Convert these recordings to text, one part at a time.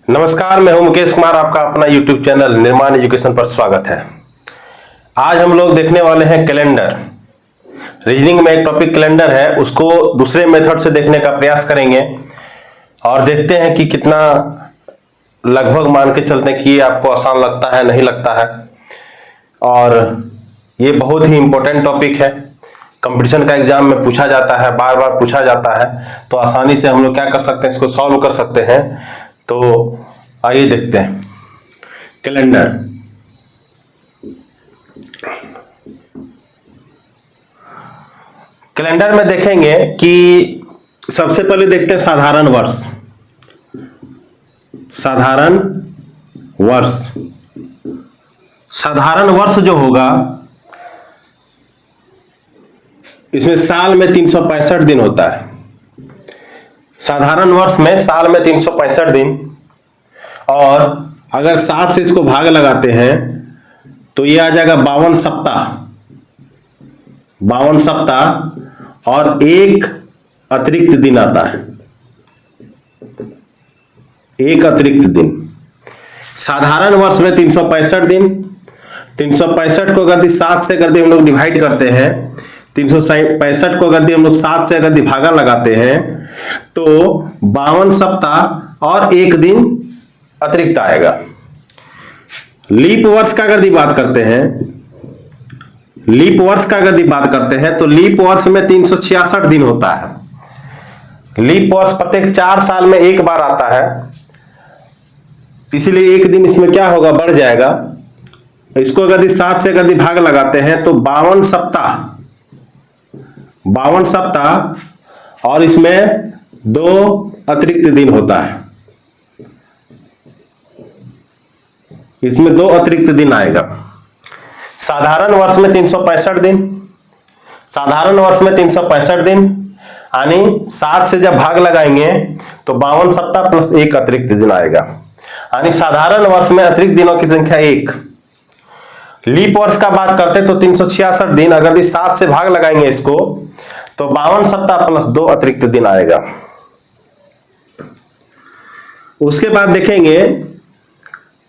नमस्कार, मैं हूं मुकेश कुमार। आपका अपना YouTube चैनल निर्माण एजुकेशन पर स्वागत है। आज हम लोग देखने वाले हैं कैलेंडर। रीजनिंग में एक टॉपिक कैलेंडर है, उसको दूसरे मेथड से देखने का प्रयास करेंगे और देखते हैं कि कितना लगभग मान के चलते हैं कि ये आपको आसान लगता है नहीं लगता है। और ये बहुत ही इंपॉर्टेंट टॉपिक है, कंपटीशन का एग्जाम में पूछा जाता है, बार बार पूछा जाता है, तो आसानी से हम लोग क्या कर सकते हैं, इसको सॉल्व कर सकते हैं। तो आइए देखते हैं कैलेंडर। कैलेंडर में देखेंगे कि सबसे पहले देखते हैं साधारण वर्ष। साधारण वर्ष, साधारण वर्ष जो होगा इसमें साल में 365 दिन होता है। साधारण वर्ष में साल में 365 दिन, और अगर 7 से इसको भाग लगाते हैं तो ये आ जाएगा 52 सप्ताह। 52 सप्ताह और एक अतिरिक्त दिन आता है, एक अतिरिक्त दिन। साधारण वर्ष में 365 दिन, 365 को अगर 7 से अगर हम लोग डिवाइड करते हैं, 365 को अगर हम लोग 7 से अगर भागा लगाते हैं तो 52 सप्ताह और एक दिन अतिरिक्त आएगा। लीप वर्ष का अगर बात करते हैं, लीप वर्ष का अगर बात करते हैं तो लीप वर्ष में 366 दिन होता है। लीप वर्ष प्रत्येक 4 साल में एक बार आता है, इसलिए एक दिन इसमें क्या होगा, बढ़ जाएगा। इसको अगर 7 से अगर भाग लगाते हैं तो 52 सप्ताह, 52 सप्ताह और इसमें 2 अतिरिक्त दिन होता है, इसमें 2 अतिरिक्त दिन आएगा। साधारण वर्ष में 365 दिन, साधारण वर्ष में 365 दिन, यानी 7 से जब भाग लगाएंगे तो 52 सप्ताह प्लस 1 अतिरिक्त दिन आएगा, यानी साधारण वर्ष में अतिरिक्त दिनों की संख्या 1। लीप वर्ष का बात करते तो 366 दिन, अगर 7 से भाग लगाएंगे इसको तो 52 सप्ताह प्लस 2 अतिरिक्त दिन आएगा। उसके बाद देखेंगे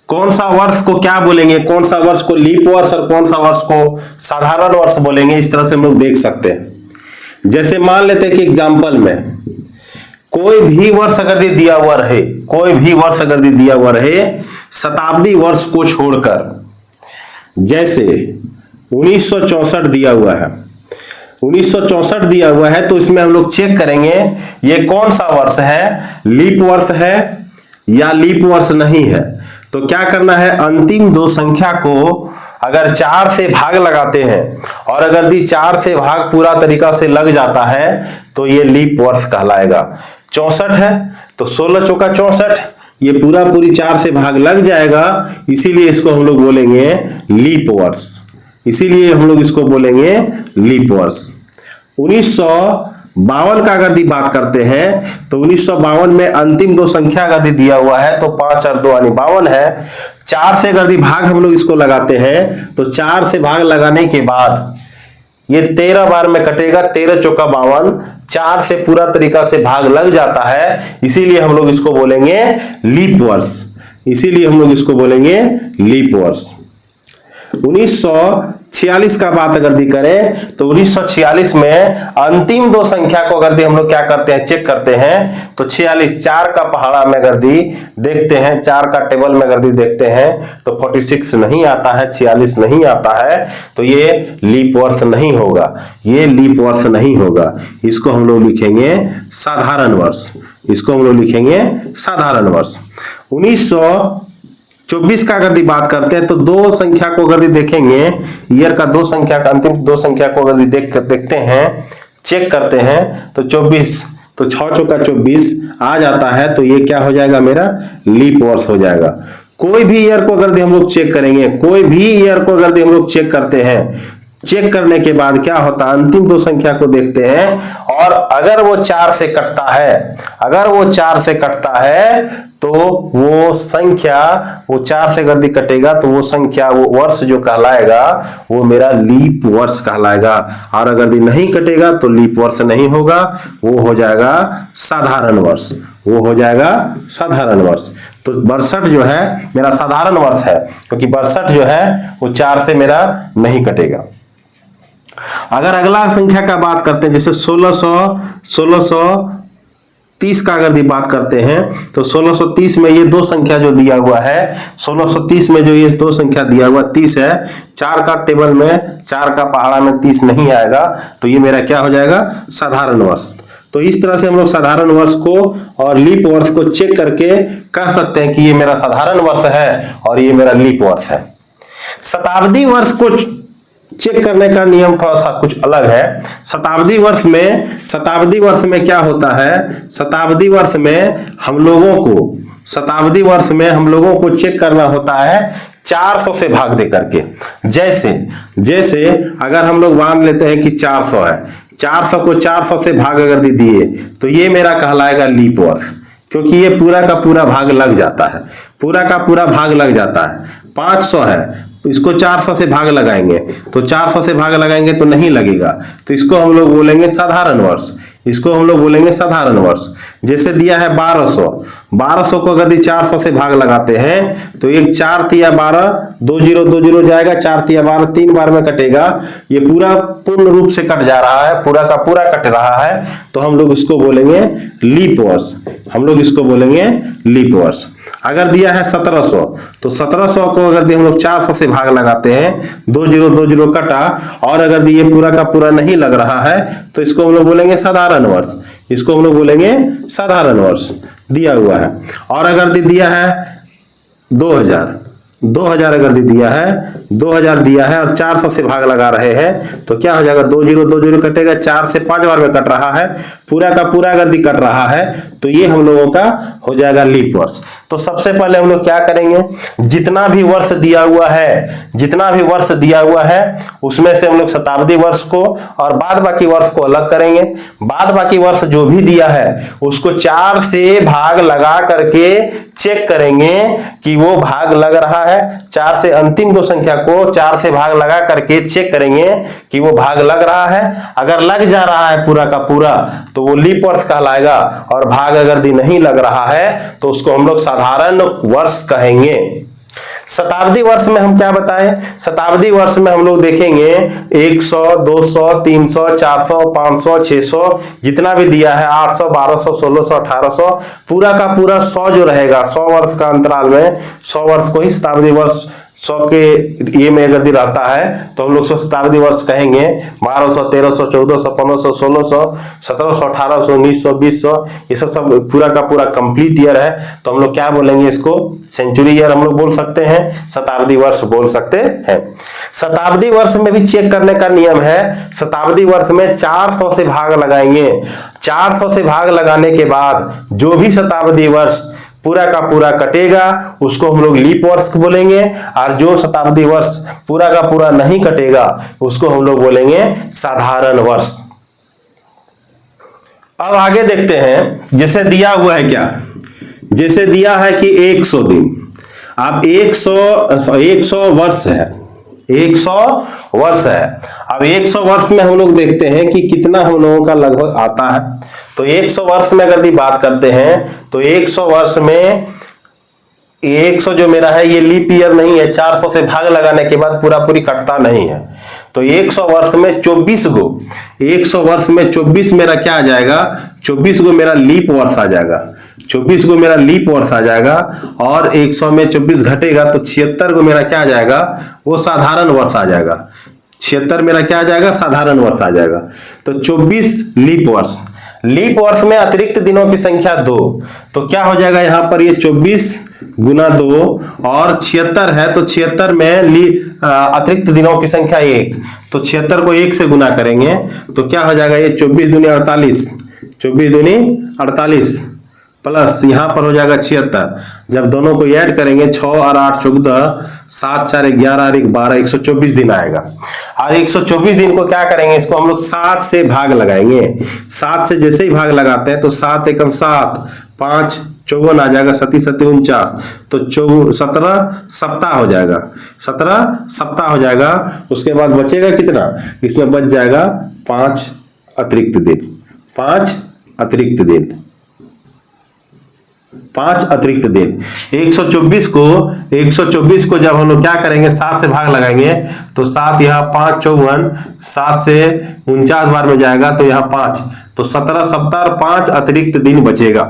कौन सा वर्ष को क्या बोलेंगे, कौन सा वर्ष को लीप वर्ष और कौन सा वर्ष को साधारण वर्ष बोलेंगे। इस तरह से हम लोग देख सकते हैं। जैसे मान लेते हैं कि एग्जाम्पल में कोई भी वर्ष अगर दिया हुआ रहे, कोई भी वर्ष अगर दिया हुआ रहे शताब्दी वर्ष को छोड़कर, जैसे 1964 दिया हुआ है, 1964 दिया हुआ है, तो इसमें हम लोग चेक करेंगे ये कौन सा वर्ष है, लीप वर्ष है या लीप वर्ष नहीं है। तो क्या करना है, अंतिम 2 संख्या को अगर 4 से भाग लगाते हैं और अगर 4 से भाग पूरा तरीका से लग जाता है तो ये लीप वर्ष कहलाएगा। 64 है तो 16 चौका 64, ये पूरा पूरी 4 से भाग लग जाएगा, इसीलिए इसको हम लोग बोलेंगे लीप वर्ष, इसीलिए हम लोग इसको बोलेंगे लीप वर्ष। 1952 का अगर बात करते हैं तो 1952 में अंतिम 2 संख्या अगर दिया हुआ है तो 5 और 2 यानी 52 है। 4 से अगर भाग हम लोग इसको लगाते हैं तो 4 से भाग लगाने के बाद ये 13 बार में कटेगा, 13 चौका 52, 4 से पूरा तरीका से भाग लग जाता है, इसीलिए हम लोग इसको बोलेंगे लीप वर्ष, इसीलिए हम लोग इसको बोलेंगे लीप वर्ष। 1946 का बात अगर करें तो 1946 में अंतिम 2 संख्या को अगर हम लोग क्या करते हैं, चेक करते हैं तो 46, 4 का पहाड़ा में अगर देखते हैं, 4 का टेबल में अगर देखते हैं तो 46 नहीं आता है, 46 नहीं आता है, तो ये लीप वर्ष नहीं होगा, ये लीप वर्ष नहीं होगा। इसको हम लोग लिखेंगे साधारण वर्ष, इसको हम लोग लिखेंगे साधारण वर्ष। 1924 का अगर बात करते हैं तो 2 संख्या को अगर देखेंगे, ईयर का 2 संख्या का अंतिम 2 संख्या को अगर देखते हैं, चेक करते हैं तो 24, तो 6 चौका 24 आ जाता है, तो ये क्या हो जाएगा, मेरा लीप वर्ष हो जाएगा। कोई भी ईयर को अगर हम लोग चेक करेंगे, कोई भी ईयर को अगर हम लोग चेक करते हैं, चेक करने के बाद क्या होता है, अंतिम 2 संख्या को देखते हैं और अगर वो 4 से कटता है, अगर वो 4 से कटता है तो वो संख्या, वो 4 से अगर कटेगा तो वो संख्या, वो वर्ष जो कहलाएगा वो मेरा लीप वर्ष कहलाएगा। और अगर नहीं कटेगा तो लीप वर्ष नहीं होगा, वो हो जाएगा साधारण वर्ष, वो हो जाएगा साधारण वर्ष। तो 62 जो है मेरा साधारण वर्ष है, क्योंकि 62 जो है वो 4 से मेरा नहीं कटेगा। अगर अगला संख्या का बात करते हैं, जैसे 1630 का अगर बात करते हैं, तो 1630 में ये दो संख्या जो दिया हुआ है, 1630 में जो ये दो संख्या दिया हुआ 30 है, 4 का टेबल में, 4 का पहाड़ा में 30 नहीं आएगा, तो ये मेरा क्या हो जाएगा, साधारण वर्ष। तो इस तरह से हम लोग साधारण वर्ष को और लीप वर्ष को चेक करके कह सकते हैं कि ये मेरा साधारण वर्ष है और ये मेरा लीप वर्ष है। शताब्दी वर्ष को चेक करने का नियम थोड़ा सा कुछ अलग है। शताब्दी वर्ष में क्या होता है, शताब्दी वर्ष में हम लोगों को चेक करना होता है 400 से भाग दे करके। जैसे अगर हम लोग मान लेते हैं कि 400 है, 400 को 400 से भाग अगर दिए तो ये मेरा कहलाएगा लीप वर्ष, क्योंकि ये पूरा का पूरा भाग लग जाता है, पूरा का पूरा भाग लग जाता है। 500 है तो इसको 400 से भाग लगाएंगे, तो 400 से भाग लगाएंगे तो नहीं लगेगा, तो इसको हम लोग बोलेंगे साधारण वर्ष, इसको हम लोग बोलेंगे साधारण वर्ष। जैसे दिया है 1200 को अगर 400 से भाग लगाते हैं तो एक 4 तिया 12, 2 0 जाएगा, 4 तिया 12, 3 बार में कटेगा, ये पूरा पूर्ण रूप से कट जा रहा है, पूरा का पूरा कट रहा है, तो हम लोग इसको बोलेंगे लीप वर्ष, हम लोग इसको बोलेंगे लीप वर्ष। अगर दिया है 1700, तो 1700 को अगर हम लोग 400 से भाग लगाते हैं, 2 0 कटा, और अगर ये पूरा का पूरा नहीं लग रहा है तो इसको हम लोग बोलेंगे साधारण वर्ष, इसको हम लोग बोलेंगे साधारण वर्ष दिया हुआ है। और अगर दिया है 2000 अगर दिया है 2000 दिया है और 400 से भाग लगा रहे हैं तो क्या हो जाएगा, 2 0 कटेगा, 4 से 5 बार में कट रहा है, पूरा का पूरा अगर कट रहा है तो ये हम लोगों का हो जाएगा लीप वर्ष। तो सबसे पहले हम लोग क्या करेंगे, जितना भी वर्ष दिया हुआ है उसमें से हम लोग शताब्दी वर्ष को और बाद बाकी वर्ष को अलग करेंगे। बाद बाकी वर्ष जो भी दिया है उसको 4 से भाग लगा करके चेक करेंगे कि वो भाग लग रहा है। 4 से अंतिम दो संख्या को 4 से भाग लगा करके चेक करेंगे कि वो भाग लग रहा है। अगर लग जा रहा है पूरा का पूरा तो वो लीप वर्ष कहलाएगा, और भाग अगर नहीं लग रहा है तो उसको हम लोग साधारण वर्ष कहेंगे। शताब्दी वर्ष में हम क्या बताएं, शताब्दी वर्ष में हम लोग देखेंगे 100, 200, 300, 400, 500, 600 जितना भी दिया है, 800, 1200, 1600, 1800, पूरा का पूरा 100 जो रहेगा, 100 वर्ष का अंतराल में 100 वर्ष को ही शताब्दी वर्ष 100 के ये में अगर रहता है तो हम लोग शताब्दी वर्ष कहेंगे। 1200, 1300, 1400, 1500, 1600, 1700, 1800, 1900, 2000 ये सब पूरा का पूरा कंप्लीट ईयर है, तो हम लोग क्या बोलेंगे, इसको सेंचुरी ईयर हम लोग बोल सकते हैं, शताब्दी वर्ष बोल सकते हैं। शताब्दी वर्ष में भी चेक करने का नियम है। शताब्दी वर्ष में 400 से भाग लगाएंगे, 400 से भाग लगाने के बाद जो भी शताब्दी वर्ष पूरा का पूरा कटेगा उसको हम लोग लीप वर्ष बोलेंगे, और जो शताब्दी वर्ष पूरा का पूरा नहीं कटेगा उसको हम लोग बोलेंगे साधारण वर्ष। अब आगे देखते हैं, जैसे दिया हुआ है क्या, जैसे दिया है कि 100 दिन, अब 100 वर्ष है, 100 वर्ष है। अब 100 वर्ष में हम लोग देखते हैं कि कितना हम लोगों का लगभग आता है। तो 100 वर्ष में अगर बात करते हैं तो 100 वर्ष में 100 जो मेरा है ये लीप ईयर नहीं है, 400 से भाग लगाने के बाद पूरा पूरी कटता नहीं है। तो 100 वर्ष में 24 गो, 100 वर्ष में 24 मेरा क्या आ जाएगा, 24 गो मेरा लीप वर्ष आ जाएगा, 24 गो मेरा लीप वर्ष आ जाएगा। और 100 में 24 घटेगा तो 76 गो मेरा क्या आ जाएगा, वो साधारण वर्ष आ जाएगा। 76 मेरा क्या आ जाएगा, साधारण वर्ष आ जाएगा। तो 24 लीप वर्ष। लीप वर्ष में अतिरिक्त दिनों की संख्या 2, तो क्या हो जाएगा यहाँ पर, ये 24 गुना 2 और 76 है, तो 76 में अतिरिक्त दिनों की संख्या 1, तो 76 को 1 से गुना करेंगे तो क्या हो जाएगा, ये 24 दूनी 48, 24 दूनी 48 प्लस यहाँ पर हो जाएगा 76। जब दोनों को ऐड करेंगे 6 और 8 14, 7 4 11 और 1 12, 124 दिन आएगा। और 124 दिन को क्या करेंगे, इसको हम लोग 7 से भाग लगाएंगे। 7 से जैसे ही भाग लगाते हैं तो 7 एकम 7, 5 54 आ जाएगा, 7 7 49, तो 17 सप्ताह हो जाएगा, 17 सप्ताह हो जाएगा। उसके बाद बचेगा कितना, इसमें बच जाएगा 5 अतिरिक्त दिन, 5 अतिरिक्त दिन, 5 अतिरिक्त दिन। 124 को जब हम लोग क्या करेंगे, 7 से भाग लगाएंगे तो 7 यहाँ 5 54, 7 से 49 बार में जाएगा तो यहाँ 5, तो 17 सप्ताह और 5 अतिरिक्त दिन बचेगा,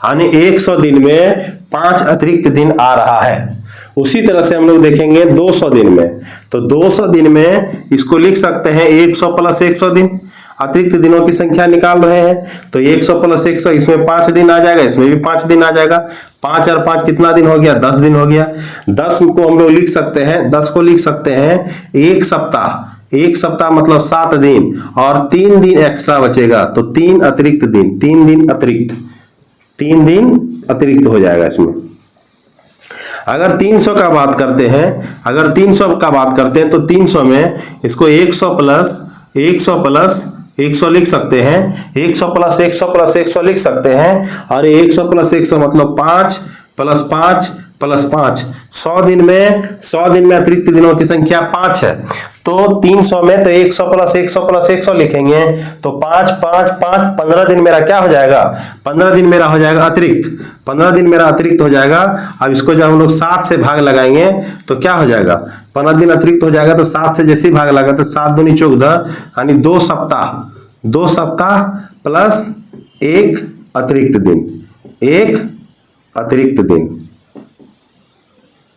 यानी 100 दिन में 5 अतिरिक्त दिन आ रहा है। उसी तरह से हम लोग देखेंगे 200 दिन में, तो 200 दिन में इसको लिख सकते हैं 100 प्लस 100 दिन, अतिरिक्त दिनों की संख्या निकाल रहे हैं, तो 100 प्लस 100, इसमें 5 दिन आ जाएगा, इसमें भी 5 दिन आ जाएगा, 5 और 5 कितना दिन हो गया, 10 दिन हो गया। 10 को हम लोग लिख सकते हैं, 10 को लिख सकते हैं 1 सप्ताह, 1 सप्ताह मतलब 7 दिन, और 3 दिन एक्स्ट्रा बचेगा, तो 3 अतिरिक्त दिन, 3 दिन अतिरिक्त, 3 दिन अतिरिक्त हो जाएगा इसमें। अगर 300 का बात करते हैं, अगर 300 का बात करते हैं तो 300 में इसको 100 प्लस 100 लिख सकते हैं, 100 प्लस 100 लिख सकते हैं, और 100 प्लस 100 मतलब 5 प्लस 5 प्लस 5, 100 दिन में अतिरिक्त दिनों की संख्या 5 है, तो 300 में तो 100 प्लस 100 लिखेंगे, तो 5 5 5 15 दिन मेरा क्या हो जाएगा, 15 दिन मेरा हो जाएगा अतिरिक्त, 15 दिन मेरा अतिरिक्त हो जाएगा। अब इसको जब हम लोग 7 से भाग लगाएंगे तो क्या हो जाएगा, 15 दिन अतिरिक्त हो जाएगा, तो 7 से जैसे ही भाग लगा तो 7 दूनी 14, यानी 2 सप्ताह प्लस 1 अतिरिक्त दिन, 1 अतिरिक्त दिन,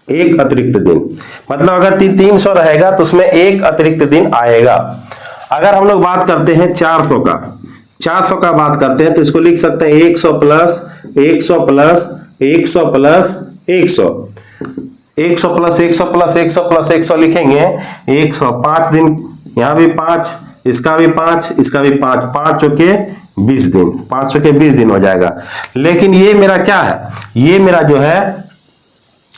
1 अतिरिक्त दिन, मतलब अगर 300 रहेगा तो उसमें 1 अतिरिक्त दिन आएगा। अगर हम लोग बात करते हैं 400 का बात करते हैं तो इसको लिख सकते हैं 100 plus 100 plus 100 plus 100, 100 plus 100 plus 100 plus 100 लिखेंगे 100, 5 दिन, यहाँ भी 5, इसका भी 5, इसका भी 5, 5 चौके 20 दिन, 5 चौके 20 दिन हो जाएगा। लेकिन ये मेरा क्या है, ये मेरा जो है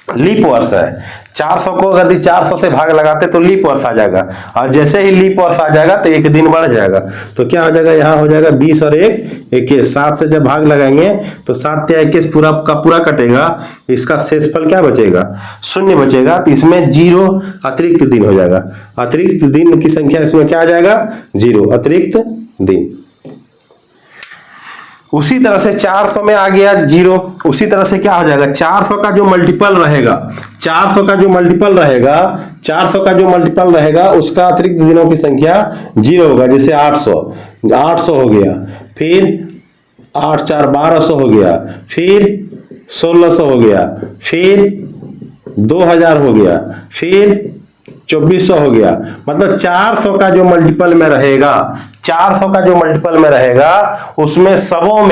लीप वर्ष है। 400 को अगर 400 से भाग लगाते तो लीप वर्ष आ जाएगा, और जैसे ही लीप वर्ष आ जाएगा तो 1 दिन बढ़ जाएगा, तो क्या हो जाएगा, यहाँ हो जाएगा 20 और 1 21, 7 से जब भाग लगाएंगे तो 7 या 21 पूरा का पूरा कटेगा, इसका शेषफल क्या बचेगा, 0 बचेगा, तो इसमें 0 अतिरिक्त दिन हो जाएगा, अतिरिक्त दिन की संख्या इसमें क्या आ जाएगा, 0 अतिरिक्त दिन। उसी तरह से 400 में आ गया 0, उसी तरह से क्या हो जाएगा, 400 का जो मल्टीपल रहेगा, 400 का जो मल्टीपल रहेगा उसका अतिरिक्त दिनों की संख्या 0 होगा, जैसे 800 हो गया, फिर 8 4 1200 हो गया, फिर 1600 हो गया, फिर 2000 हो गया, फिर 2400 हो गया। मतलब 400 का जो मल्टीपल में रहेगा, 400 का जो मल्टीपल में रहेगा उसमें सबों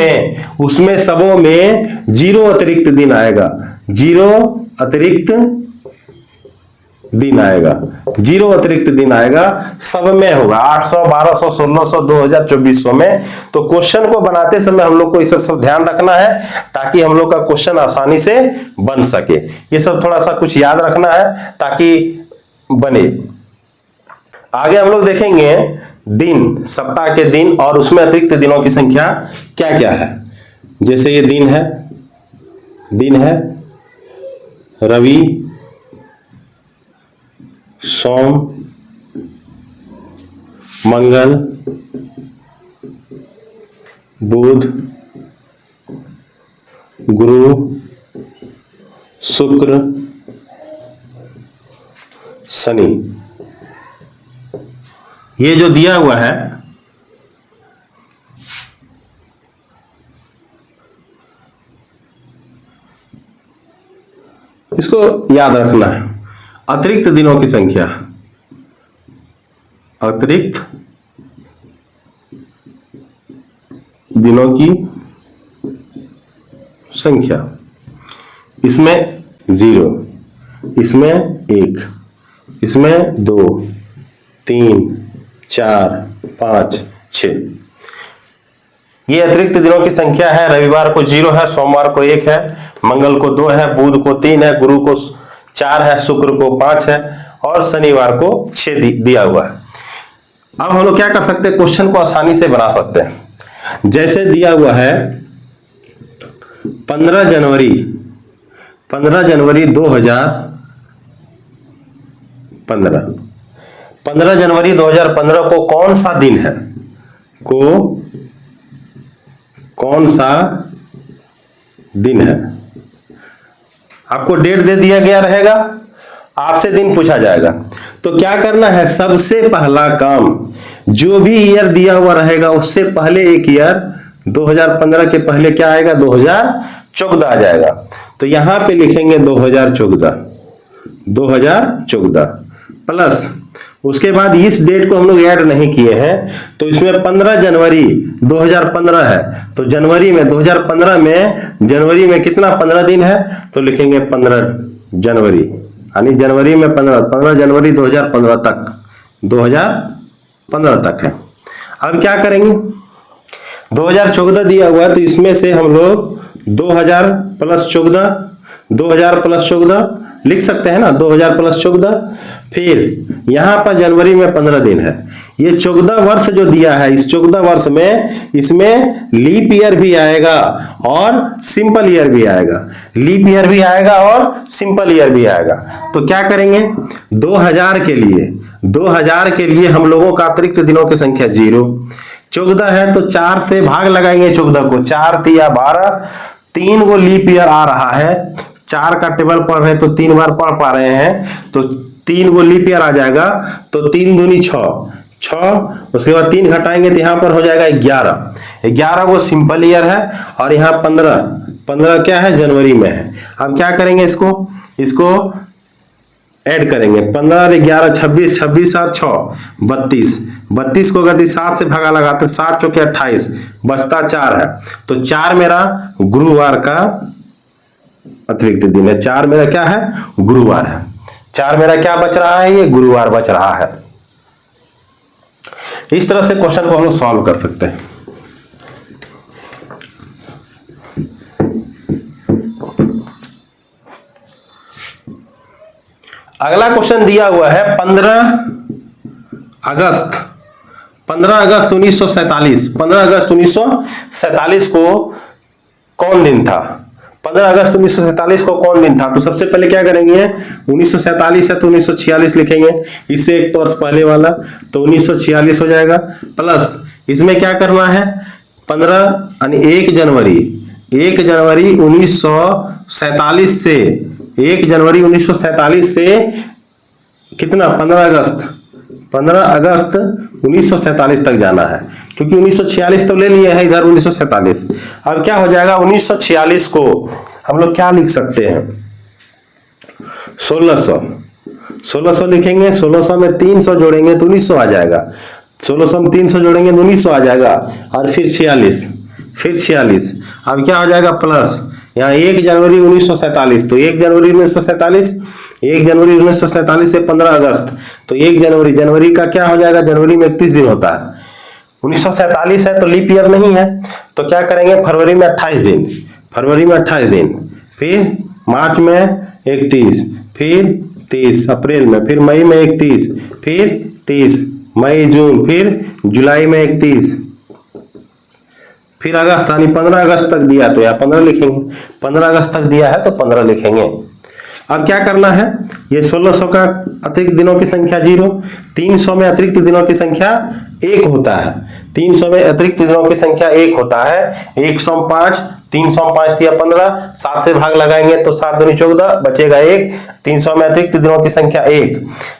में 0 अतिरिक्त दिन आएगा, 0 अतिरिक्त दिन आएगा, 0 अतिरिक्त दिन आएगा, सब में होगा, 800 1200 1600 2000 2400 में। तो क्वेश्चन को बनाते समय हम लोग को ये सब ध्यान रखना है ताकि हम लोग का क्वेश्चन आसानी से बन सके। ये सब थोड़ा सा कुछ याद रखना है ताकि बने। आगे हम लोग देखेंगे दिन, सप्ताह के दिन और उसमें अतिरिक्त दिनों की संख्या क्या क्या है। जैसे ये दिन है रवि, सोम, मंगल, बुध, गुरु, शुक्र, शनि। ये जो दिया हुआ है इसको याद रखना है। अतिरिक्त दिनों की संख्या, अतिरिक्त दिनों की संख्या, इसमें 0, इसमें 1, इसमें 2 3 4 5 6। ये अतिरिक्त दिनों की संख्या है। रविवार को 0 है, सोमवार को 1 है, मंगल को 2 है, बुध को 3 है, गुरु को 4 है, शुक्र को 5 है और शनिवार को 6 दिया हुआ है। अब हम लोग क्या कर सकते हैं, क्वेश्चन को आसानी से बना सकते हैं। जैसे दिया हुआ है 15 जनवरी 2015 15 जनवरी 2015 को कौन सा दिन है, कौन सा दिन है? आपको डेट दे दिया गया रहेगा, आपसे दिन पूछा जाएगा। तो क्या करना है, सबसे पहला काम जो भी ईयर दिया हुआ रहेगा उससे पहले एक ईयर 2015 के पहले क्या आएगा, 2014 आ जाएगा। तो यहां पे लिखेंगे 2014 प्लस उसके बाद इस डेट को हम लोग ऐड नहीं किए हैं, तो इसमें 15 जनवरी 2015 है, तो जनवरी में 2015 में जनवरी में कितना 15 दिन है, तो लिखेंगे 15 जनवरी, यानी जनवरी में 15 जनवरी 2015 तक है। अब क्या करेंगे, 2014 दिया हुआ है तो इसमें से हम लोग 2000 प्लस 14 लिख सकते हैं ना, 2000 प्लस 14। फिर यहां पर जनवरी में 15 दिन है, ये 14 वर्ष जो दिया है, इस 14 वर्ष में इसमें लीप ईयर भी आएगा और सिंपल ईयर भी आएगा, लीप ईयर भी आएगा और सिंपल ईयर भी आएगा। तो क्या करेंगे, 2000 के लिए हम लोगों का अतिरिक्त दिनों की संख्या 0, 14 है तो 4 से भाग लगाएंगे 14 को, 4 तिया 12, 3 को लीप ईयर आ रहा है, 4 का टेबल पढ़ रहे तो 3 बार पढ़ पा रहे हैं, तो 3 को लीप ईयर आ जाएगा, तो 3 दूनी 6, उसके बाद 3 घटाएंगे तो यहां पर हो जाएगा 11 को सिंपल ईयर है, और यहाँ 15 क्या है, जनवरी में है। अब क्या करेंगे, इसको ऐड करेंगे, 15 11 26, 26 और 6 32 को अगर 7 से भागा लगाते 7 चौके 28, बचता 4 है, तो 4 मेरा गुरुवार का अतिरिक्त दिन है, 4 मेरा क्या है, गुरुवार है, 4 मेरा क्या बच रहा है, ये गुरुवार बच रहा है। इस तरह से क्वेश्चन को हम लोग सॉल्व कर सकते हैं। अगला क्वेश्चन दिया हुआ है 15 अगस्त 1947। 15 अगस्त 1947 को कौन दिन था, 15 अगस्त 1947 को कौन दिन था? तो सबसे पहले क्या करेंगे, 1947 है तो 1946 लिखेंगे, इससे एक वर्ष पहले वाला, तो 1946 हो जाएगा। प्लस इसमें क्या करना है, 15 यानी 1 जनवरी 1947 से 1 जनवरी 1947 से कितना 15 अगस्त 1947 तक जाना है, क्योंकि 1946 तो ले लिए हैं इधर 1947। अब क्या हो जाएगा, 1946 को हम लोग क्या लिख सकते हैं, 1600 लिखेंगे, 1600 में 300 जोड़ेंगे तो 1900 आ जाएगा, 1600 में 300 जोड़ेंगे तो 1900 आ जाएगा, और फिर 46। अब क्या हो जाएगा, प्लस यहाँ 1 जनवरी 1947, तो 1 जनवरी 1947 से 15 अगस्त, तो 1 जनवरी का क्या हो जाएगा, जनवरी में 31 दिन होता है, 1947 है तो लीप ईयर नहीं है, तो क्या करेंगे, फरवरी में 28 दिन, फिर मार्च में 31, फिर 30 अप्रैल में, फिर मई में 31, फिर 30 मई जून, फिर जुलाई में 31, फिर अगस्त, यानी 15 अगस्त तक दिया तो यहाँ 15 लिखेंगे, 15 अगस्त तक दिया है तो 15 लिखेंगे। अब क्या करना है, ये 1600 का अतिरिक्त दिनों की संख्या 0, 300 में अतिरिक्त दिनों की संख्या 1 होता है, 300 में अतिरिक्त दिनों की संख्या 1 होता है, 105, 305 या 15, 7 से भाग लगाएंगे तो 7 दूनी 14, बचेगा 1, 300 में अतिरिक्त दिनों की संख्या 1।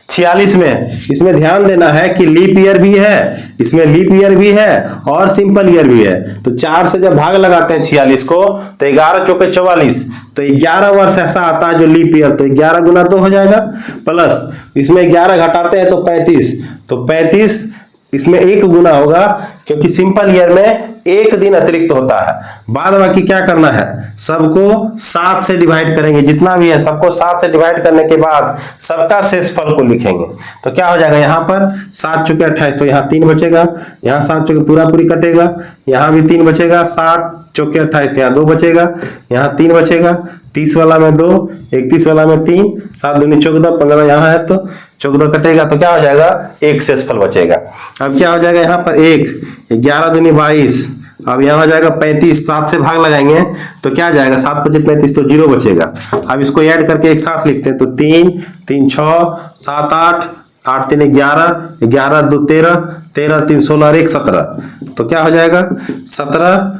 46 में इसमें ध्यान देना है कि लीप ईयर भी है, इसमें लीप ईयर भी है और सिंपल ईयर भी है, तो 4 से जब भाग लगाते हैं 46 को तो 11 चौके 44, तो 11 वर्ष ऐसा आता है जो लीप ईयर, तो 11 गुना 2 हो जाएगा, प्लस इसमें 11 घटाते हैं तो 35, तो 35 इसमें 1 गुना होगा, क्योंकि सिंपल ईयर में 1 दिन अतिरिक्त होता है। बाद बाकी क्या करना है, सबको 7 से डिवाइड करेंगे, जितना भी है सबको 7 से डिवाइड करने के बाद सबका शेषफल को लिखेंगे, तो क्या हो जाएगा, यहाँ पर 7 चौके 28, तो यहाँ 3 बचेगा, यहाँ 7 चौके पूरी कटेगा, यहाँ भी 3 बचेगा, 7 चौके 28, यहाँ 2 बचेगा, यहाँ 3 बचेगा, 30 वाला में 2, 31 वाला में 3, 7 दूनी 14, 15 यहाँ है तो 14 कटेगा, तो क्या हो जाएगा, 1 शेषफल बचेगा। अब क्या हो जाएगा, यहाँ पर 1, 11 दूनी 22, अब यहाँ हो जाएगा 35, 7 से भाग लगाएंगे तो क्या जाएगा, 7 5 35 तो 0 बचेगा। अब इसको ऐड करके एक साथ लिखते हैं तो 3 3 6 7 8 8 3 11 11 2 13 13 3 16 और 1 17, तो क्या हो जाएगा 17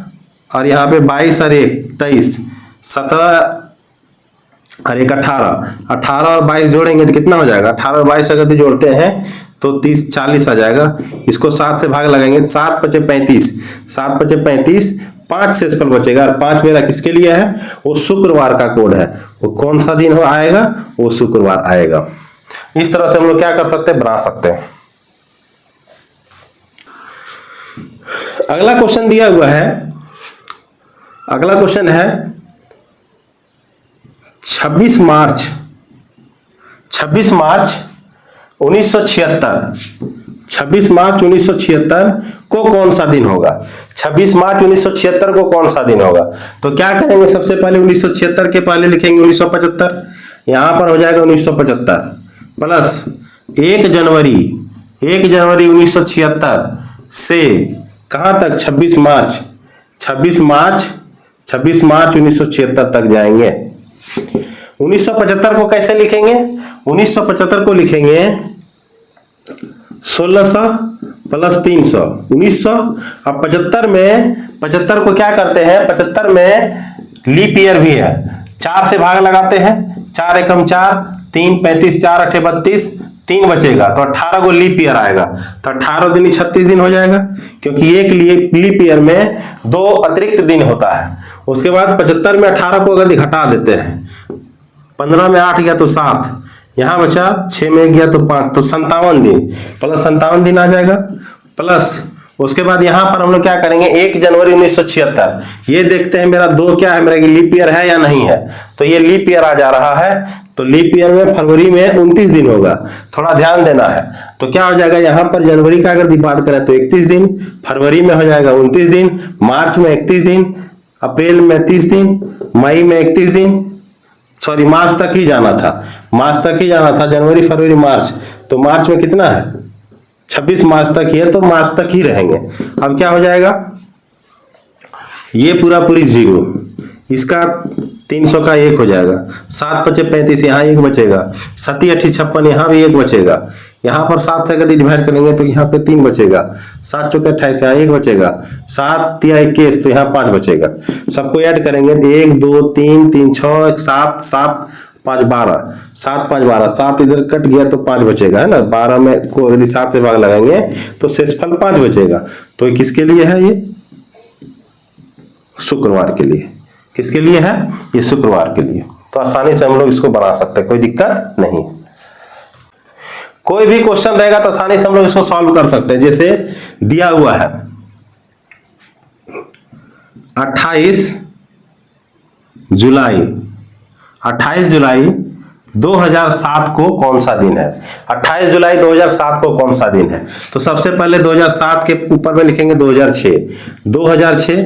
और यहाँ पे 22 और 1 23, 17 और 1 18, 18 और 22 जोड़ेंगे तो कितना हो जाएगा, 18 और 22 अगर जोड़ते हैं तो 30 40 आ जाएगा। इसको 7 से भाग लगाएंगे, 7 5 35, 7 5 35, 5 शेषफल बचेगा। और 5 मेरा किसके लिए है, वो शुक्रवार का कोड है। वो कौन सा दिन हो आएगा, वो शुक्रवार आएगा। इस तरह से हम लोग क्या कर सकते हैं, बना सकते हैं। अगला क्वेश्चन दिया हुआ है, अगला क्वेश्चन है 26 मार्च 1976, 26 मार्च 1976 को कौन सा दिन होगा। 26 मार्च 1976 को कौन सा दिन होगा, तो क्या करेंगे, सबसे पहले 1976 के पहले लिखेंगे 1975, यहां पर हो जाएगा 1975 प्लस 1 जनवरी 1976 से कहां तक, 26 मार्च 1976 तक जाएंगे। 1975 को कैसे लिखेंगे, 1975 को लिखेंगे 1600 प्लस 300, 1900। अब 75 को क्या करते हैं, 75 में लीप ईयर भी है, 4 से भाग लगाते हैं, 4 एकम 4 3 35 4 8 32, 3 बचेगा तो 18 को लीप ईयर आएगा, तो 18 दिन 36 दिन हो जाएगा, क्योंकि एक लीप ईयर में 2 अतिरिक्त दिन होता है। उसके बाद 75 में 18 को अगर घटा देते हैं, 15 में 8 गया तो 7, यहां बचा 6 में गया तो 5, तो 57 दिन प्लस 57 दिन आ जाएगा। प्लस उसके बाद यहां पर हम लोग क्या करेंगे, 1 जनवरी 1976, ये देखते हैं मेरा 2 क्या है, मेरा लीप ईयर है या नहीं है, तो ये लीप ईयर आ जा रहा है। तो लीप ईयर में फरवरी में 29 दिन होगा, थोड़ा ध्यान देना है। तो क्या हो जाएगा, यहां पर जनवरी का अगर बात करें तो 31 दिन, फरवरी में हो जाएगा 29 दिन, मार्च में 31 दिन, अप्रैल में 30 दिन, मई में 31 दिन, सॉरी मार्च तक ही जाना था, जनवरी फरवरी मार्च, तो मार्च में कितना है 26 मार्च तक ही है, तो मार्च तक ही रहेंगे। अब क्या हो जाएगा, ये पूरी 0, इसका 300 का 1 हो जाएगा, 7 5 35 यहाँ 1 बचेगा, 7 8 56 यहाँ भी 1 बचेगा, यहाँ पर 7 से यदि डिवाइड करेंगे तो यहाँ पे 3 बचेगा, 7 चौके 28 यहाँ 1 बचेगा, 7 या 21 तो यहाँ 5 बचेगा। सबको ऐड करेंगे तो 1 2 3 3 6 7 7 5 12, 7 5 12, 7 इधर कट गया तो 5 बचेगा, है ना। 12 में को यदि 7 से भाग लगाएंगे तो शेषफल 5 बचेगा। तो किसके लिए है, ये शुक्रवार के लिए। किसके लिए है, ये शुक्रवार के लिए। तो आसानी से हम लोग इसको बना सकते हैं, कोई दिक्कत नहीं। कोई भी क्वेश्चन रहेगा तो आसानी से हम लोग इसको सॉल्व कर सकते हैं। जैसे दिया हुआ है 28 जुलाई 2007 को कौन सा दिन है। 28 जुलाई 2007 को कौन सा दिन है, तो सबसे पहले 2007 के ऊपर में लिखेंगे 2006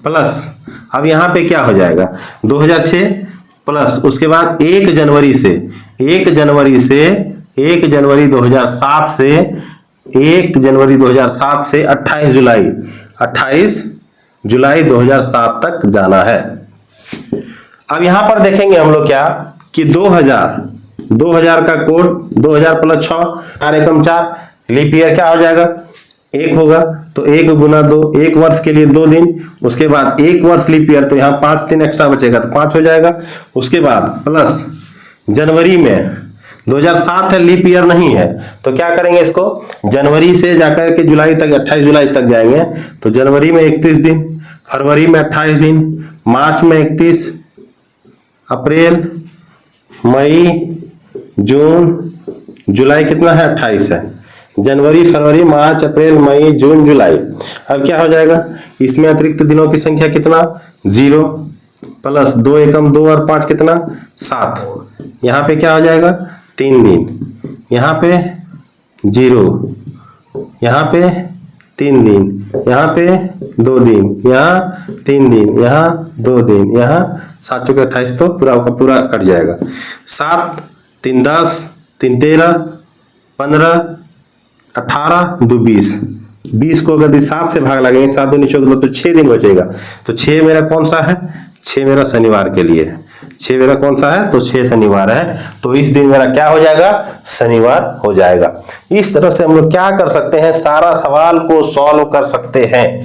प्लस, अब यहां पे क्या हो जाएगा 2006 प्लस, उसके बाद 1 जनवरी 2007 से 28 जुलाई 2007 तक जाना है। अब यहां पर देखेंगे हम लोग क्या कि 2000 का कोड 2000 प्लस 6 4 एकम 4, लीप ईयर क्या हो जाएगा 1 होगा, तो 1 गुना 2, 1 वर्ष के लिए 2 दिन, उसके बाद 1 वर्ष लीप ईयर तो यहाँ 5 दिन एक्स्ट्रा बचेगा तो 5 हो जाएगा। उसके बाद प्लस जनवरी में 2007 है, लीप ईयर नहीं है, तो क्या करेंगे इसको जनवरी से जाकर के जुलाई तक 28 जुलाई तक जाएंगे, तो जनवरी में 31 दिन, फरवरी में 28 दिन, मार्च में 31, अप्रैल मई जून जुलाई कितना है 28 है, जनवरी फरवरी मार्च अप्रैल मई जून जुलाई। अब क्या हो जाएगा, इसमें अतिरिक्त दिनों की संख्या कितना 0 प्लस 2 एकम 2 और 5 कितना 7, यहाँ पे क्या हो जाएगा 3 दिन, यहाँ पे 0, यहाँ पे 3 दिन, यहाँ पे 2 दिन, यहाँ 3 दिन, यहाँ 2 दिन, यहाँ 7 चौके 28, तो पूरा का पूरा कट जाएगा। 7 3 10 3 13 15 18 2 20, 20 को अगर 7 से भाग लगेंगे, 7 दूनी 14, तो 6 दिन बचेगा। तो 6 मेरा कौन सा है? 6 मेरा शनिवार के लिए है। 6 मेरा कौन सा है? तो 6 शनिवार है। तो इस दिन मेरा क्या हो जाएगा? शनिवार हो जाएगा। इस तरह से हम लोग क्या कर सकते हैं? सारा सवाल को सॉल्व कर सकते हैं।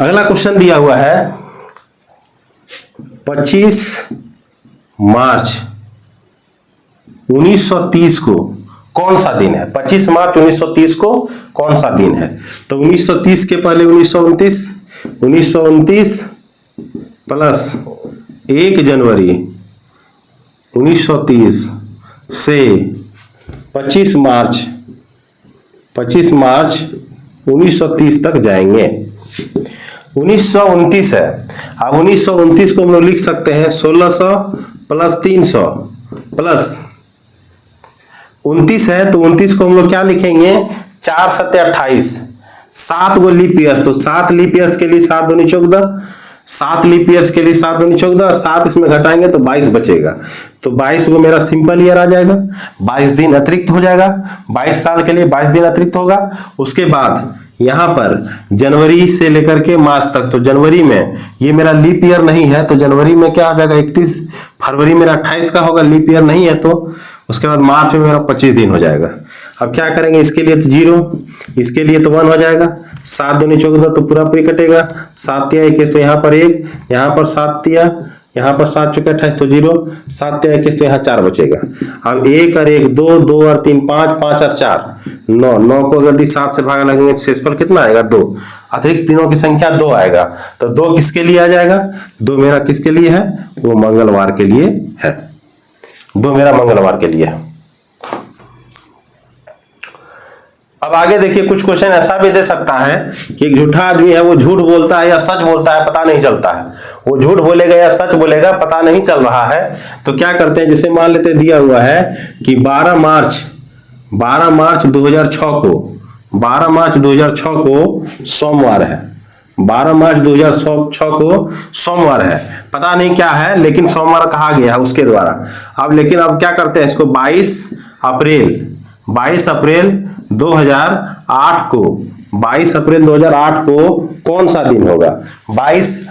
अगला क्वेश्चन दिया हुआ है 25 मार्च 1930 को कौन सा दिन है? 25 मार्च 1930 को कौन सा दिन है? तो 1930 के पहले 1929 प्लस 1 जनवरी 1930 से 25 मार्च 1930 तक जाएंगे। 1929 है। अब 1929 को हम लोग लिख सकते हैं 1600 प्लस 300 प्लस 29 है, तो 29 को हम लोग क्या लिखेंगे? 4 7 28, 7 गो लीप ईयर्स, तो 7 लीप ईयर्स के लिए 7 दूनी 14, 7 लीप ईयर्स के लिए 7 दूनी 14, 7 इसमें घटाएंगे तो 22 बचेगा। तो 22 को मेरा सिंपल ईयर आ जाएगा, 22 दिन अतिरिक्त हो जाएगा, 22 साल के लिए 22 दिन अतिरिक्त होगा। उसके बाद यहां पर जनवरी से लेकर के मार्च तक, तो जनवरी में ये मेरा लीप ईयर नहीं है, तो जनवरी में क्या हो जाएगा? 31, फरवरी मेरा 28 का होगा, लीप ईयर नहीं है तो। उसके बाद मार्च में मेरा 25 दिन हो जाएगा। अब क्या करेंगे? इसके लिए तो 0, इसके लिए तो 1 हो जाएगा। 7 दूनी 14 तो पूरा पूरी कटेगा, 7 तिया 21 तो यहाँ पर 1, यहाँ पर 7 तिया, यहाँ पर 7 चौके 28 तो 0, 7 तिया 21 तो यहाँ 4 बचेगा। अब 1 और 1 2, 2 और 3 5, 5 और 4 9, 9 को अगर 7 से भाग लगेंगे तो शेषफल कितना आएगा? 2। अतिरिक्त दिनों की संख्या 2 आएगा। तो 2 किसके लिए आ जाएगा? 2 मेरा किसके लिए है? वो मंगलवार के लिए है। 2 मेरा मंगलवार के लिए है। अब आगे देखिए, कुछ क्वेश्चन ऐसा भी दे सकता है कि एक झूठा आदमी है, वो झूठ बोलता है या सच बोलता है पता नहीं चलता है। वो झूठ बोलेगा या सच बोलेगा पता नहीं चल रहा है। तो क्या करते हैं? जैसे मान लेते दिया हुआ है कि 12 मार्च 2006 को 12 मार्च 2006 को सोमवार है। 12 मार्च 2006 को सोमवार है, पता नहीं क्या है लेकिन सोमवार कहा गया है उसके द्वारा। अब लेकिन अब क्या करते हैं इसको? 22 अप्रैल 2008 को 22 अप्रैल 2008 को कौन सा दिन होगा? 22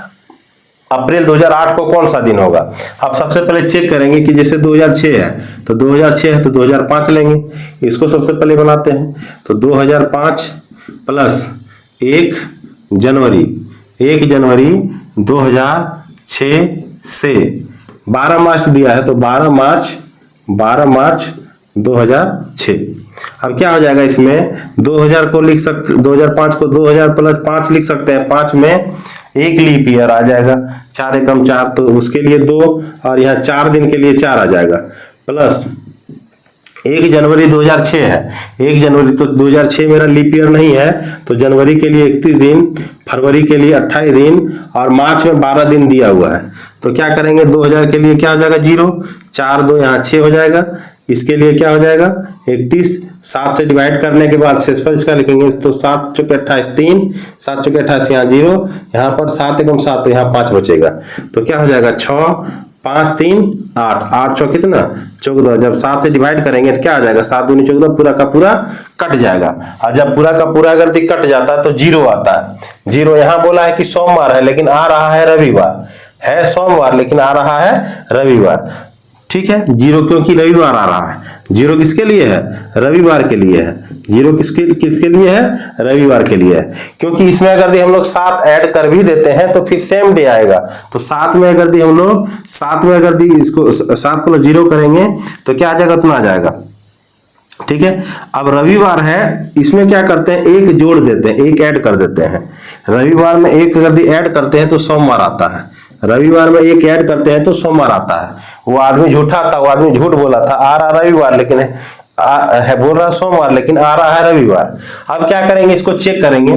अप्रैल 2008 को कौन सा दिन होगा? अब सबसे पहले चेक करेंगे कि जैसे 2006 है तो 2006 है तो 2005 लेंगे, इसको सबसे पहले बनाते हैं। तो 2005 प्लस 1 जनवरी 2006 से 12 मार्च दिया है तो 12 मार्च 2006। अब क्या हो जाएगा? इसमें 2000 को लिख सकते, 2005 को 2000 प्लस 5 लिख सकते हैं। 5 में 1 लीप ईयर आ जाएगा, 4 एकम 4 तो उसके लिए 2, और यहाँ 4 दिन के लिए 4 आ जाएगा, प्लस 1 जनवरी 2006 है। 1 जनवरी तो 2006 मेरा लीप ईयर नहीं है, तो जनवरी के लिए 31 दिन, फरवरी के लिए 28 दिन और मार्च में 12 दिन दिया हुआ है। तो क्या करेंगे? 2000 के लिए क्या हो जाएगा? 0, 4 2 यहाँ 6 हो जाएगा। इसके लिए क्या हो जाएगा? 31, 7 से डिवाइड करने के बाद शेषफल इसका लिखेंगे तो 7 चौके 28 3, 7 चौके 28 यहाँ 0, यहाँ पर 7 एकम 7 तो यहाँ 5 बचेगा। तो क्या हो जाएगा? 6 5 3 8, 8 चौके कितना? 14। जब 7 से डिवाइड करेंगे तो क्या आ जाएगा? 7 दूनी 14, पूरा का पूरा कट जाएगा। और जब पूरा का पूरा अगर कट जाता है तो 0 आता है। 0 यहाँ बोला है कि सोमवार है लेकिन आ रहा है रविवार, है सोमवार लेकिन आ रहा है रविवार। ठीक है, 0 क्योंकि रविवार आ रहा है। 0 किसके लिए है? रविवार के लिए है। 0 किसके लिए है? रविवार के लिए है। क्योंकि इसमें अगर हम लोग 7 ऐड कर भी देते हैं तो फिर सेम डे आएगा। तो 7 में अगर हम लोग 7 में अगर इसको 7 प्लस 0 करेंगे तो क्या आ जाएगा? उतना आ जाएगा। ठीक है, अब रविवार है, इसमें क्या करते हैं? 1 जोड़ देते हैं, 1 ऐड कर देते हैं। रविवार में 1 अगर ऐड करते हैं तो सोमवार आता है। रविवार में 1 ऐड करते हैं तो सोमवार आता है। वो आदमी झूठा था, वो आदमी झूठ बोला था, आ रहा रविवार लेकिन है बोल रहा सोमवार लेकिन आ रहा है रविवार। अब क्या करेंगे? इसको चेक करेंगे।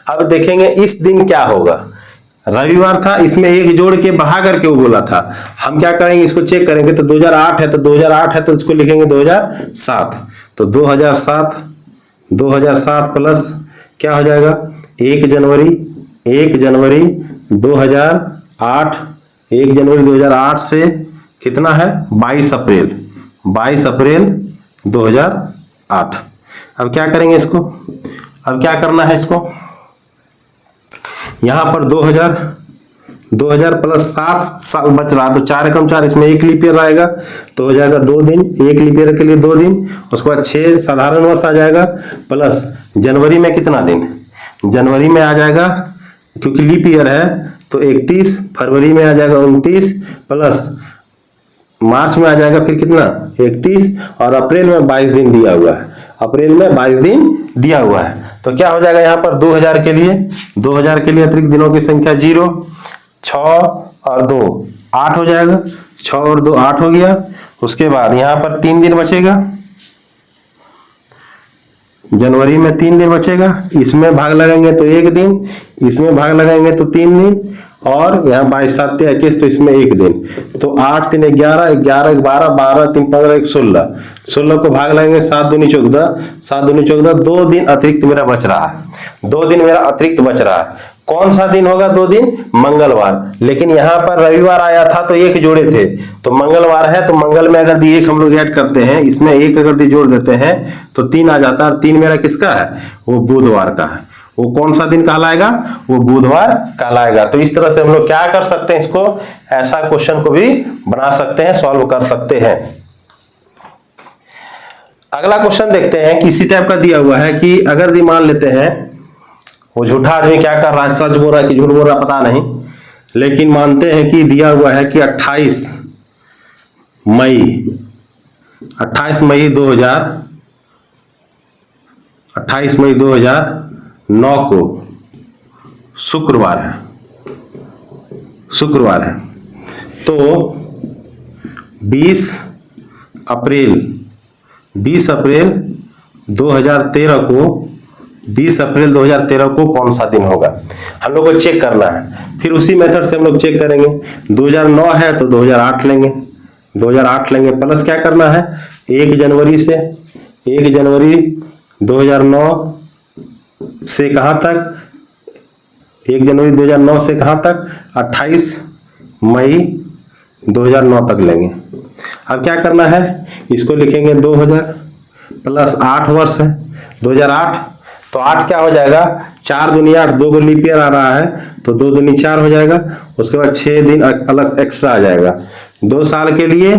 अब देखेंगे इस दिन क्या होगा। रविवार था, इसमें 1 जोड़ के बढ़ा करके वो बोला था। हम क्या करेंगे? इसको चेक करेंगे तो 2008 है तो 2008 है तो इसको लिखेंगे 2007। तो 2007 प्लस क्या हो जाएगा? 1 जनवरी 2008, 1 जनवरी 2008 से कितना है? 22 अप्रैल 2008। अब क्या करेंगे इसको, अब क्या करना है इसको, यहां पर 2000 प्लस 7 साल बच रहा, तो 4 एकम 4, इसमें 1 लीप ईयर आएगा तो हो जाएगा 2 दिन, 1 लीप ईयर के लिए 2 दिन, उसके बाद 6 साधारण वर्ष आ जाएगा, प्लस जनवरी में कितना दिन, जनवरी में आ जाएगा क्योंकि लीप ईयर है तो 31, फरवरी में आ जाएगा 29, प्लस मार्च में आ जाएगा फिर कितना 31, और अप्रैल में 22 दिन दिया हुआ है, अप्रैल में 22 दिन दिया हुआ है। तो क्या हो जाएगा यहाँ पर 2000 के लिए अतिरिक्त दिनों की संख्या 0, 6 और 2 8 हो जाएगा, 6 और 2 8 हो गया। उसके बाद यहाँ पर 3 दिन बचेगा, जनवरी में 3 दिन बचेगा, इसमें भाग लगाएंगे तो 1 दिन, इसमें भाग लगाएंगे तो 3 दिन, और यहाँ 22 7 21 तो इसमें 1 दिन, तो 8 3 11, 11 12, 12 3 15 1 16, 16 को भाग लगाएंगे 7 दूनी 14, 7 दूनी 14, 2 दिन अतिरिक्त मेरा बच रहा है, 2 दिन मेरा अतिरिक्त बच रहा है। कौन सा दिन होगा 2 दिन, मंगलवार, लेकिन यहाँ पर रविवार आया था तो 1 जोड़े थे, तो मंगलवार है तो मंगल में अगर 1 हम लोग ऐड करते हैं, इसमें 1 अगर जोड़ देते हैं तो 3 आ जाता है, 3 मेरा किसका है, वो बुधवार का है। वो कौन सा दिन कहलाएगा, वो बुधवार कहलाएगा। तो इस तरह से हम लोग क्या कर सकते हैं, इसको ऐसा क्वेश्चन को भी बना सकते हैं, सॉल्व कर सकते हैं। अगला क्वेश्चन देखते हैं, किसी टाइप का दिया हुआ है कि अगर मान लेते हैं वो झूठा आदमी क्या कर रहा है, सच बोल रहा है कि झूठ बोल रहा है पता नहीं, लेकिन मानते हैं कि दिया हुआ है कि 28 मई 2009 को शुक्रवार है, तो 20 अप्रैल 2013 को कौन सा दिन होगा, हम लोग को चेक करना है। फिर उसी मेथड से हम लोग चेक करेंगे, 2009 है तो 2008 लेंगे, प्लस क्या करना है 1 जनवरी 2009 से कहां तक, 1 जनवरी 2009 से कहां तक, 28 मई 2009 तक लेंगे। अब क्या करना है, इसको लिखेंगे 2000 प्लस 8 वर्ष है 2008, तो 8 क्या हो जाएगा, 4 दूनी 8, 2 को लीप ईयर आ रहा है तो 2 दूनी 4 हो जाएगा। उसके बाद 6 दिन अलग एक्स्ट्रा आ जाएगा, 2 साल के लिए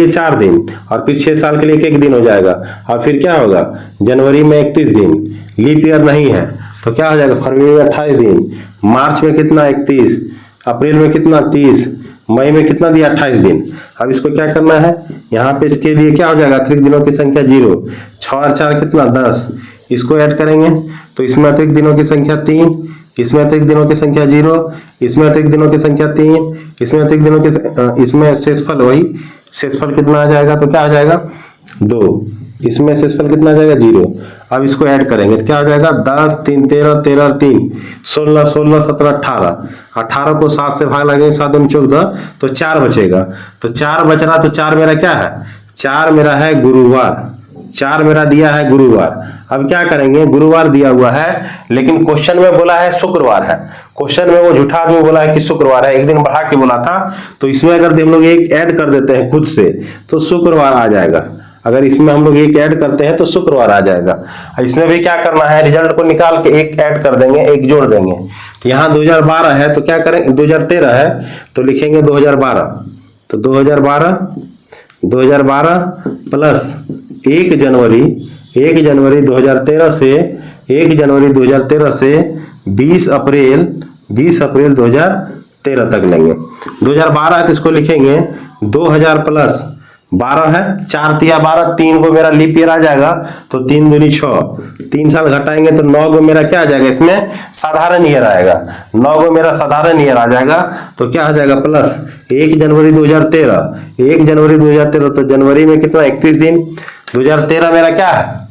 4 दिन, और फिर 6 साल के लिए 1 दिन हो जाएगा। और फिर क्या होगा, जनवरी में 31 दिन, लीप ईयर नहीं है तो क्या हो जाएगा, फरवरी में 28 दिन, मार्च में कितना 31, अप्रैल में कितना 30, मई में कितना दिया 28 दिन। अब इसको क्या करना है, यहाँ पे इसके लिए क्या हो जाएगा, अतिरिक्त दिनों की संख्या 0, 6 और 4 कितना 10, इसको ऐड करेंगे तो इसमें अतिरिक्त दिनों की संख्या 3, इसमें अतिरिक्त दिनों की संख्या 0, इसमें अतिरिक्त दिनों की संख्या 3, इसमें अतिरिक्त दिनों की इसमें शेषफल शेषफल कितना आ जाएगा, तो क्या आ जाएगा 2, इसमें शेषफल कितना आ जाएगा 0। अब इसको ऐड करेंगे तो क्या हो जाएगा, 10 3 13, 13 3 16, 16 17 18, 18 को 7 से भाग लगेंगे, 7 दूनी 14, तो 4 बचेगा, तो 4 बच रहा, तो 4 मेरा क्या है, 4 मेरा है गुरुवार, 4 मेरा दिया है गुरुवार। अब क्या करेंगे, गुरुवार दिया हुआ है लेकिन क्वेश्चन में बोला है शुक्रवार है, क्वेश्चन में वो झूठा आदमी बोला है कि शुक्रवार है, 1 दिन बढ़ा के बोला था, तो इसमें अगर हम लोग 1 ऐड कर देते हैं खुद से तो शुक्रवार आ जाएगा। अगर इसमें हम लोग 1 ऐड करते हैं तो शुक्रवार आ जाएगा। इसमें भी क्या करना है, रिजल्ट को निकाल के 1 ऐड कर देंगे, 1 जोड़ देंगे। तो यहाँ 2012 है तो क्या करेंगे, 2013 है तो लिखेंगे 2012, तो 2012 प्लस 1 जनवरी 2013 से 20 अप्रैल 2013 तक लेंगे। 2012 है तो इसको लिखेंगे 2000 प्लस 12 है, 4 तिया 12, 3 को मेरा लीप ईयर आ जाएगा तो 3 दूनी 6, 3 साल घटाएंगे तो 9 को मेरा क्या आ जाएगा, इसमें साधारण ईयर आएगा, 9 को मेरा साधारण ईयर आ जाएगा, तो क्या आ जाएगा प्लस 1 जनवरी 2013, तो जनवरी में कितना 31 दिन, 2013 मेरा क्या है,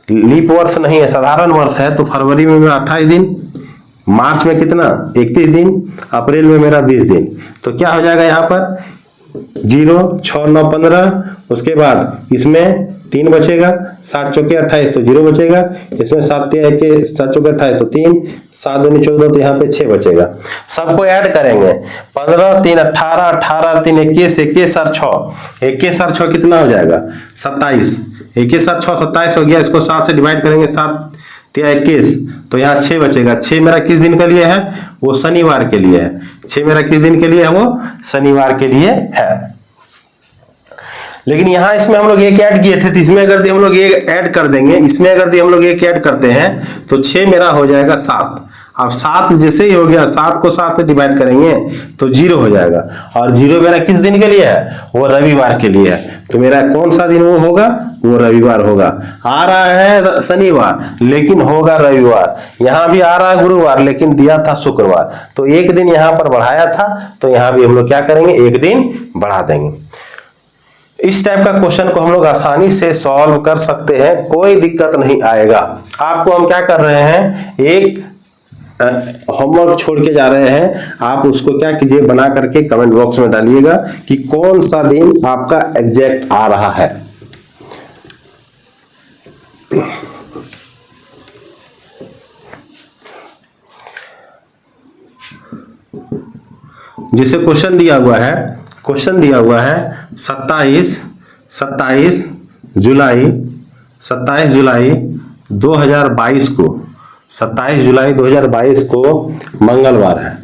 लीप वर्ष नहीं है, साधारण वर्ष है, तो फरवरी में मेरा 28 दिन, मार्च में कितना 31 दिन, अप्रैल में मेरा 20 दिन, तो क्या हो जाएगा यहाँ पर 0 6 9 15, उसके बाद इसमें 3 बचेगा, 7 चौके 28 तो 0 बचेगा, इसमें 7 चौके 28 तो 3, 7 दूनी 14 तो यहाँ पे 6 बचेगा। सबको ऐड करेंगे, 15 3 18, 18 3 21, 21 और 6 कितना हो जाएगा 27, एक के साथ 6 27 हो गया, इसको 7 से डिवाइड करेंगे, 7 या 21, तो यहाँ 6 बचेगा। 6 मेरा किस दिन के लिए है? वो शनिवार के लिए है। 6 मेरा किस दिन के लिए है? वो शनिवार के लिए है। लेकिन यहाँ इसमें हम लोग एक ऐड किए थे, तो इसमें अगर हम लोग एक ऐड कर देंगे, इसमें अगर हम लोग एक ऐड करते हैं तो 6 मेरा हो जाएगा 7। अब 7 जैसे ही हो गया, 7 को 7 से डिवाइड करेंगे तो 0 हो जाएगा। और 0 मेरा किस दिन के लिए है? वो रविवार के लिए है। तो मेरा कौन सा दिन वो होगा? वो रविवार होगा। आ रहा है शनिवार लेकिन होगा रविवार, यहाँ भी आ रहा है गुरुवार लेकिन दिया था शुक्रवार, तो एक दिन यहाँ पर बढ़ाया था, तो यहाँ भी हम लोग क्या करेंगे? एक दिन बढ़ा देंगे। इस टाइप का क्वेश्चन को हम लोग आसानी से सॉल्व कर सकते हैं, कोई दिक्कत नहीं आएगा। आपको हम क्या कर रहे हैं, एक होमवर्क छोड़ के जा रहे हैं, आप उसको क्या कीजिए, बना करके कमेंट बॉक्स में डालिएगा कि कौन सा दिन आपका एग्जैक्ट आ रहा है। जैसे क्वेश्चन दिया हुआ है 27 जुलाई 2022 को, 27 जुलाई 2022 को मंगलवार है।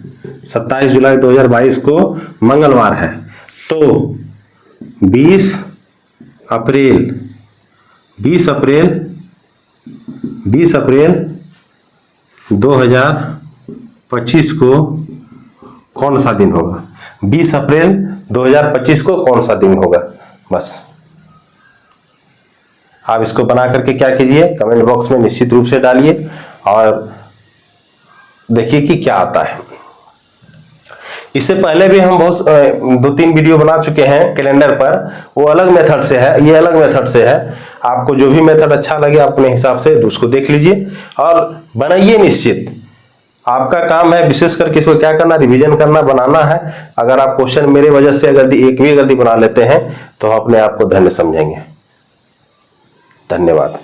27 जुलाई 2022 को मंगलवार है। तो 20 अप्रैल 2025 को कौन सा दिन होगा? 20 अप्रैल 2025 को कौन सा दिन होगा? बस आप इसको बना करके क्या कीजिए, कमेंट बॉक्स में निश्चित रूप से डालिए और देखिए कि क्या आता है। इससे पहले भी हम बहुत 2-3 वीडियो बना चुके हैं कैलेंडर पर, वो अलग मेथड से है, ये अलग मेथड से है। आपको जो भी मेथड अच्छा लगे अपने हिसाब से उसको देख लीजिए और बनाइए। निश्चित आपका काम है विशेष करके इसको क्या करना, रिवीजन करना, बनाना है। अगर आप क्वेश्चन मेरे वजह से अगर एक भी गलती बना लेते हैं तो अपने आप को धन्य समझेंगे। धन्यवाद।